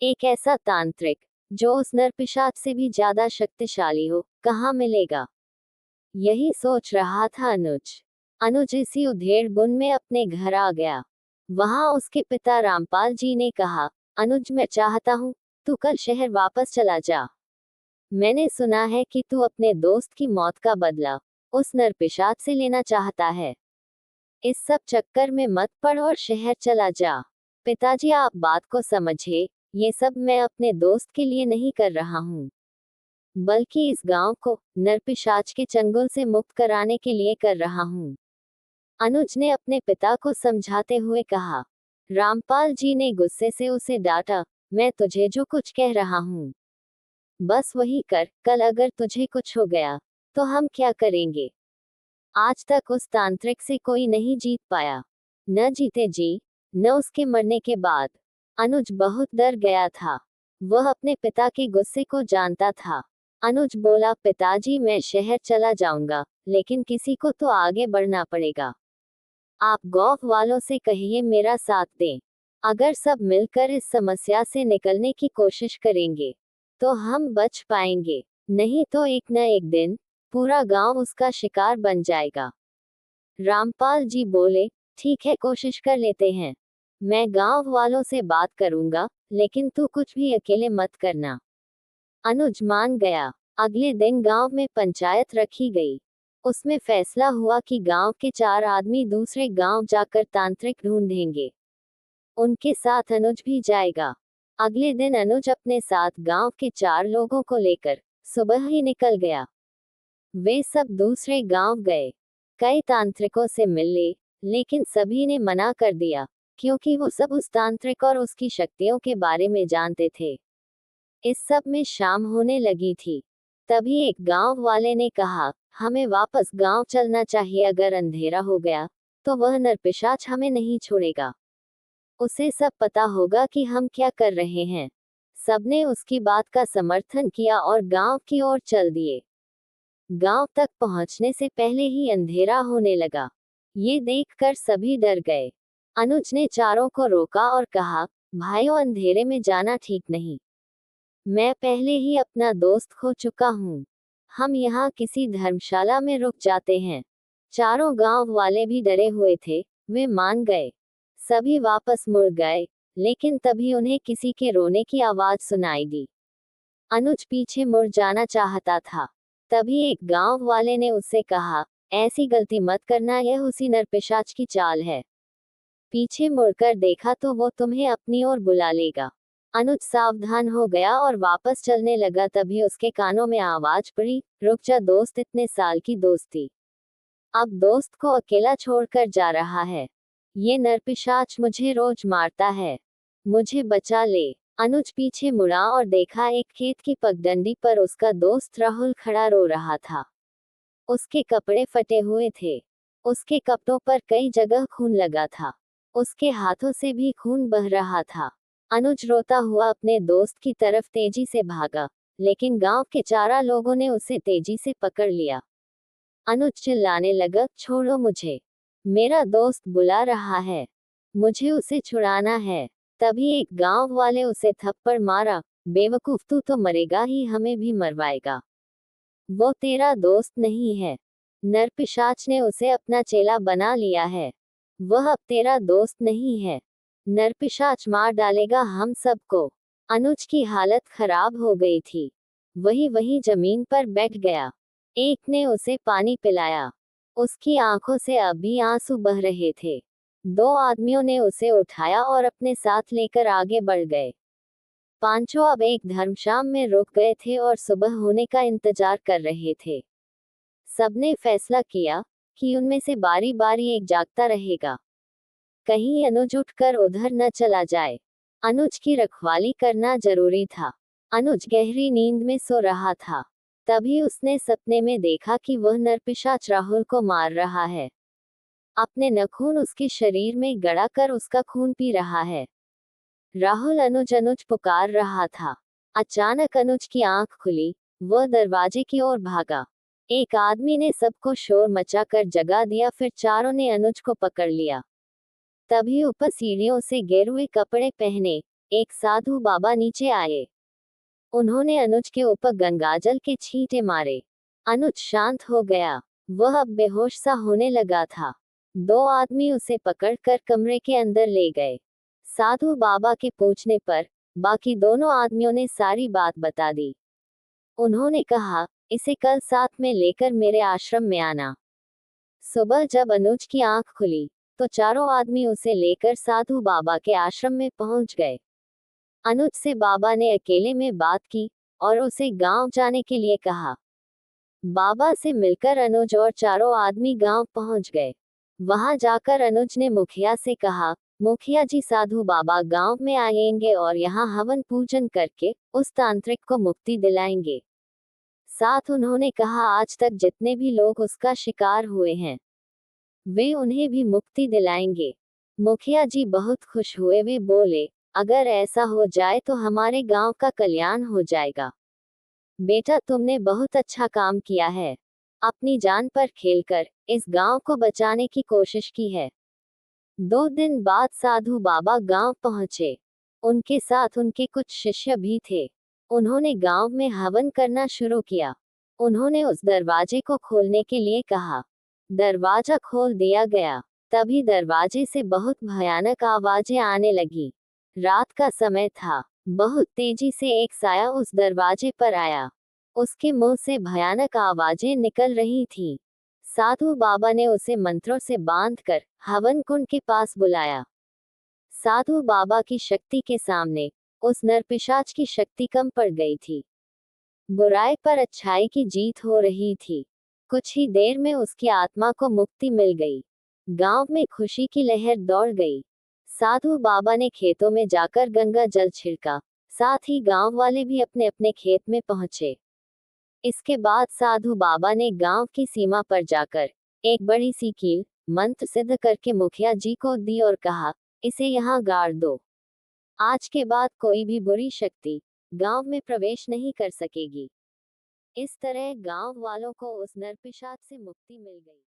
एक ऐसा तांत्रिक जो उस नरपिशाच से भी ज्यादा शक्तिशाली हो, कहाँ मिलेगा? यही सोच रहा था अनुज। अनुज इसी उधेड़ बुन में अपने घर आ गया। वहां उसके पिता रामपाल जी ने कहा, अनुज मैं चाहता हूँ तू कल शहर वापस चला जा। मैंने सुना है कि तू अपने दोस्त की मौत का बदला उस नरपिशाच से लेना चाहता है। इस सब चक्कर में मत पड़ और शहर चला जा। पिताजी आप बात को समझे, ये सब मैं अपने दोस्त के लिए नहीं कर रहा हूँ, बल्कि इस गांव को नरपिशाच के चंगुल से मुक्त कराने के लिए कर रहा हूँ। अनुज ने अपने पिता को समझाते हुए कहा। रामपाल जी ने गुस्से से उसे डांटा, मैं तुझे जो कुछ कह रहा हूँ बस वही कर, कल अगर तुझे कुछ हो गया तो हम क्या करेंगे? आज तक उस तांत्रिक से कोई नहीं जीत पाया, न जीते जी, न उसके मरने के बाद। अनुज बहुत डर गया था। वह अपने पिता के गुस्से को जानता था। अनुज बोला, पिताजी मैं शहर चला जाऊंगा, लेकिन किसी को तो आगे बढ़ना पड़ेगा। आप गांव वालों से कहिए मेरा साथ दें। अगर सब मिलकर इस समस्या से निकलने की कोशिश करेंगे तो हम बच पाएंगे, नहीं तो एक न एक दिन पूरा गांव उसका शिकार बन जाएगा। रामपाल जी बोले, ठीक है कोशिश कर लेते हैं। मैं गांव वालों से बात करूंगा, लेकिन तू कुछ भी अकेले मत करना। अनुज मान गया। अगले दिन गांव में पंचायत रखी गई। उसमें फैसला हुआ कि गांव के 4 आदमी दूसरे गांव जाकर तांत्रिक ढूंढेंगे। उनके साथ अनुज भी जाएगा। अगले दिन अनुज अपने साथ गांव के 4 लोगों को लेकर सुबह ही निकल गया। वे सब दूसरे गांव गए। कई तांत्रिकों से मिले, लेकिन सभी ने मना कर दिया, क्योंकि वो सब उस तांत्रिक और उसकी शक्तियों के बारे में जानते थे। इस सब में शाम होने लगी थी। तभी एक गांव वाले ने कहा, हमें वापस गांव चलना चाहिए, अगर अंधेरा हो गया तो वह नरपिशाच हमें नहीं छोड़ेगा। उसे सब पता होगा कि हम क्या कर रहे हैं। सबने उसकी बात का समर्थन किया और गांव की ओर चल दिए। गांव तक पहुंचने से पहले ही अंधेरा होने लगा। ये देखकर सभी डर गए। अनुज ने चारों को रोका और कहा, भाइयों अंधेरे में जाना ठीक नहीं। मैं पहले ही अपना दोस्त खो चुका हूँ। हम यहाँ किसी धर्मशाला में रुक जाते हैं। चारों गांव वाले भी डरे हुए थे, वे मान गए। सभी वापस मुड़ गए, लेकिन तभी उन्हें किसी के रोने की आवाज सुनाई दी। अनुज पीछे मुड़ जाना चाहता था। तभी एक गांव वाले ने उससे कहा, ऐसी गलती मत करना, यह उसी नरपिशाच की चाल है। पीछे मुड़कर देखा तो वो तुम्हें अपनी ओर बुला लेगा। अनुज सावधान हो गया और वापस चलने लगा। तभी उसके कानों में आवाज पड़ी, रुक जा दोस्त, इतने साल की दोस्ती अब दोस्त को अकेला छोड़कर जा रहा है। ये नरपिशाच मुझे रोज मारता है, मुझे बचा ले। अनुज पीछे मुड़ा और देखा एक खेत की पगडंडी पर उसका दोस्त राहुल खड़ा रो रहा था। उसके कपड़े फटे हुए थे। उसके कपड़ों पर कई जगह खून लगा था। उसके हाथों से भी खून बह रहा था। अनुज रोता हुआ अपने दोस्त की तरफ तेजी से भागा, लेकिन गांव के 4 लोगों ने उसे तेजी से पकड़ लिया। अनुज चिल्लाने लगा, छोड़ो मुझे, मेरा दोस्त बुला रहा है, मुझे उसे छुड़ाना है। तभी एक गांव वाले उसे थप्पड़ मारा, बेवकूफ तू तो मरेगा ही, हमें भी मरवाएगा। वो तेरा दोस्त नहीं है। नरपिशाच ने उसे अपना चेला बना लिया है। वह अब तेरा दोस्त नहीं है। नरपिशाच मार डालेगा हम सबको। अनुज की हालत खराब हो गई थी। वही जमीन पर बैठ गया। एक ने उसे पानी पिलाया। उसकी आंखों से अभी आंसू बह रहे थे। 2 आदमियों ने उसे उठाया और अपने साथ लेकर आगे बढ़ गए। पांचों अब एक धर्मशाला में रुक गए थे और सुबह होने का इंतजार कर रहे थे। सबने फैसला किया कि उनमें से बारी बारी एक जागता रहेगा, कहीं अनुज उठकर उधर न चला जाए। अनुज की रखवाली करना जरूरी था। अनुज गहरी नींद में सो रहा था। तभी उसने सपने में देखा कि वह नरपिशाच राहुल को मार रहा है। अपने नाखून उसके शरीर में गड़ा कर उसका खून पी रहा है। राहुल अनुज अनुज पुकार रहा था। अचानक अनुज की आंख खुली। वह दरवाजे की ओर भागा। एक आदमी ने सबको शोर मचाकर जगा दिया, फिर चारों ने अनुज को पकड़ लिया। तभी ऊपर सीढ़ियों से गेरुए कपड़े पहने एक साधु बाबा नीचे आए। उन्होंने अनुज के ऊपर गंगाजल के छींटे मारे। अनुज शांत हो गया। वह अब बेहोश सा होने लगा था। दो आदमी उसे पकड़कर कमरे के अंदर ले गए। साधु बाबा के पूछने पर बाकी दोनों आदमियों ने सारी बात बता दी। उन्होंने कहा, इसे कल साथ में लेकर मेरे आश्रम में आना। सुबह जब अनुज की आंख खुली तो चारों आदमी उसे लेकर साधु बाबा के आश्रम में पहुंच गए। अनुज से बाबा ने अकेले में बात की और उसे गांव जाने के लिए कहा। बाबा से मिलकर अनुज और चारों आदमी गांव पहुंच गए। वहां जाकर अनुज ने मुखिया से कहा, मुखिया जी, साधु बाबा गांव में आएंगे और यहां हवन पूजन करके उस तांत्रिक को मुक्ति दिलाएंगे। साथ उन्होंने कहा, आज तक जितने भी लोग उसका शिकार हुए हैं वे उन्हें भी मुक्ति दिलाएंगे। मुखिया जी बहुत खुश हुए। वे बोले, अगर ऐसा हो जाए तो हमारे गांव का कल्याण हो जाएगा। बेटा, तुमने बहुत अच्छा काम किया है। अपनी जान पर खेलकर इस गांव को बचाने की कोशिश की है। 2 दिन बाद साधु बाबा गांव पहुंचे। उनके साथ उनके कुछ शिष्य भी थे। उन्होंने गांव में हवन करना शुरू किया। उन्होंने उस दरवाजे को खोलने के लिए कहा। दरवाजा खोल दिया गया। तभी दरवाजे से बहुत भयानक आवाजें आने लगी। रात का समय था। बहुत तेजी से एक साया उस दरवाजे पर आया। उसके मुंह से भयानक आवाजें निकल रही थीं। साधु बाबा ने उसे मंत्रों से बांधकर हवन कुंड के पास बुलाया। साधु बाबा की शक्ति के सामने उस नरपिशाच की शक्ति कम पड़ गई थी। बुराई पर अच्छाई की जीत हो रही थी। कुछ ही देर में उसकी आत्मा को मुक्ति मिल गई। गांव में खुशी की लहर दौड़ गई। साधु बाबा ने खेतों में जाकर गंगा जल छिड़का। साथ ही गांव वाले भी अपने अपने खेत में पहुंचे। इसके बाद साधु बाबा ने गांव की सीमा पर जाकर एक बड़ी सी कील मंत्र सिद्ध करके मुखिया जी को दी और कहा, इसे यहाँ गाड़ दो। आज के बाद कोई भी बुरी शक्ति गांव में प्रवेश नहीं कर सकेगी। इस तरह गांव वालों को उस नरपिशाच से मुक्ति मिल गई।